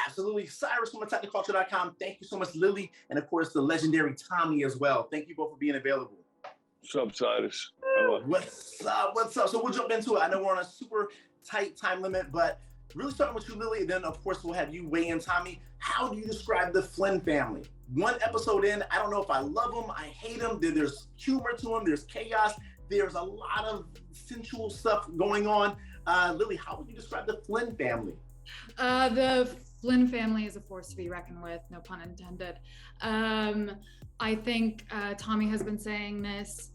Absolutely. Cyrus from AttackTheCulture.com. Thank you so much, Lili. And of course, the legendary Tommy as well. Thank you both for being available. What's up, Cyrus? What's up? What's up? So we'll jump into it. I know we're on a super tight time limit, but really starting with you, Lili, and then of course we'll have you weigh in, Tommy. How do you describe the Flynn family? One episode in, I don't know if I love them, I hate them. There's humor to them, there's chaos, there's a lot of sensual stuff going on. Lili, how would you describe the Flynn family? The Flynn family is a force to be reckoned with, no pun intended. I think Tommy has been saying this.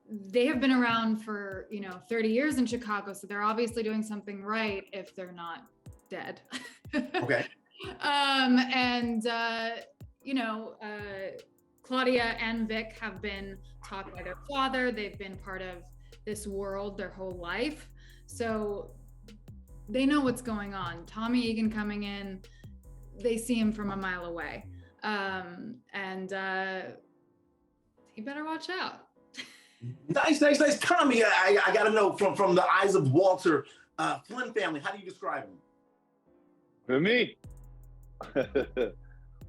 They have been around for 30 years in Chicago, so they're obviously doing something right if they're not dead. Okay. Claudia and Vic have been taught by their father. They've been part of this world their whole life, so they know what's going on. Tommy Egan coming in, they see him from a mile away, and he better watch out. Nice. Tommy, I got to know from the eyes of Walter, Flynn family, how do you describe him? For me,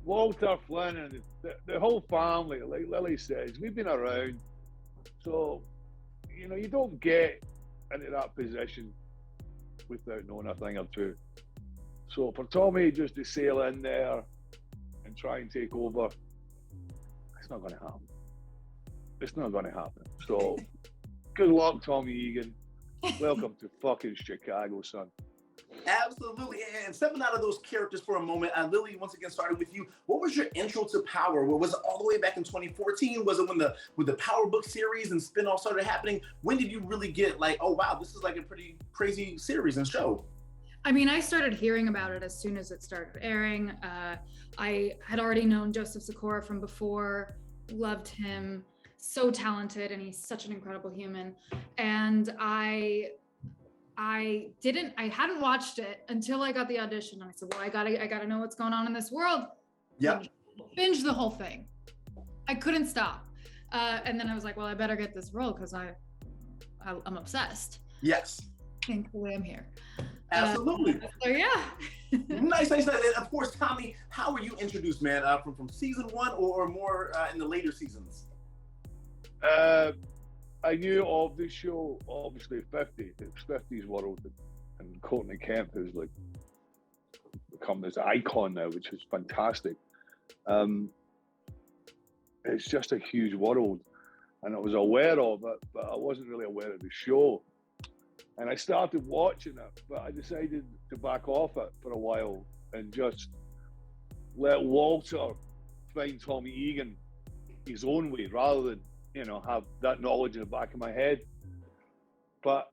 Walter, Flynn, and the whole family, like Lili says, we've been around. So, you don't get into that position without knowing a thing or two. So for Tommy just to sail in there and try and take over, it's not going to happen. It's not going to happen. So good luck, Tommy Egan. Welcome to fucking Chicago, son. Absolutely. And stepping out of those characters for a moment, Lili, once again, started with you. What was your intro to Power? Was it all the way back in 2014? Was it when the Power book series and spinoff started happening? When did you really get like, oh, wow, this is like a pretty crazy series and show? I mean, I started hearing about it as soon as it started airing. I had already known Joseph Sikora from before, loved him, so talented, and he's such an incredible human. And I hadn't watched it until I got the audition. And I said, well, I gotta know what's going on in this world. Yep. Binge the whole thing. I couldn't stop. And then I was like, well, I better get this role because I'm obsessed. Yes. Thankfully, I'm here. Absolutely. So yeah. Nice. And of course, Tommy, how were you introduced, man? From season one or more in the later seasons? I knew of the show, obviously 50. It's 50's world, and Courtney Kemp has like become this icon now, which is fantastic. It's just a huge world, and I was aware of it, but I wasn't really aware of the show. And I started watching it, but I decided to back off it for a while and just let Walter find Tommy Egan his own way, rather than have that knowledge in the back of my head. But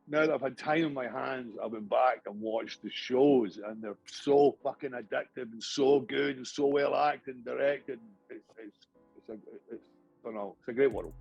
now that I've had time in my hands, I've been back and watched the shows, and they're so fucking addictive and so good and so well acted and directed. It's phenomenal. It's a great world.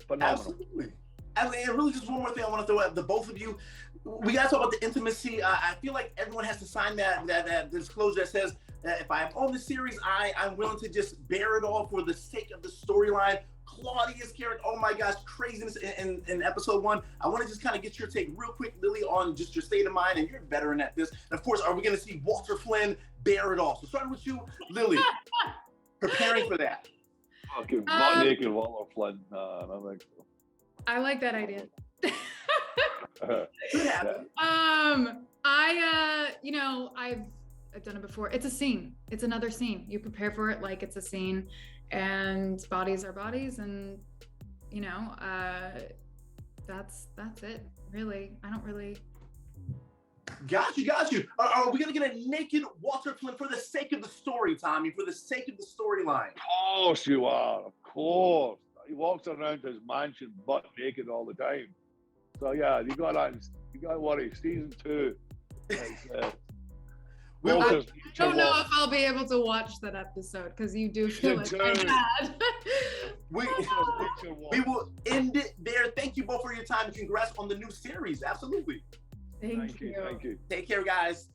Phenomenal. Absolutely. And really, just one more thing I want to throw at the both of you. We got to talk about the intimacy. I feel like everyone has to sign that disclosure that says if I'm on the series, I'm willing to just bear it all for the sake of the storyline. Claudia's character, oh my gosh, craziness in episode 1. I want to just kind of get your take real quick, Lili, on just your state of mind, and you're a veteran at this. And of course, are we going to see Walter Flynn bear it all? So starting with you, Lili, preparing for that. Okay, not naked Walter Flynn. I don't think so. I like that idea. Could happen. I've done it before. It's a scene. It's another scene. You prepare for it like it's a scene, and bodies are bodies, and that's it. Really, I don't really. Got you. Are we gonna get a naked Walter Flynn for the sake of the story, Tommy? For the sake of the storyline? Of course you are. Of course. He walks around his mansion butt naked all the time. So yeah, you got to worry. Season 2. I don't know if I'll be able to watch that episode because you do feel like bad. We will end it there. Thank you both for your time and congrats on the new series. Absolutely. Thank you. Thank you. Take care, guys.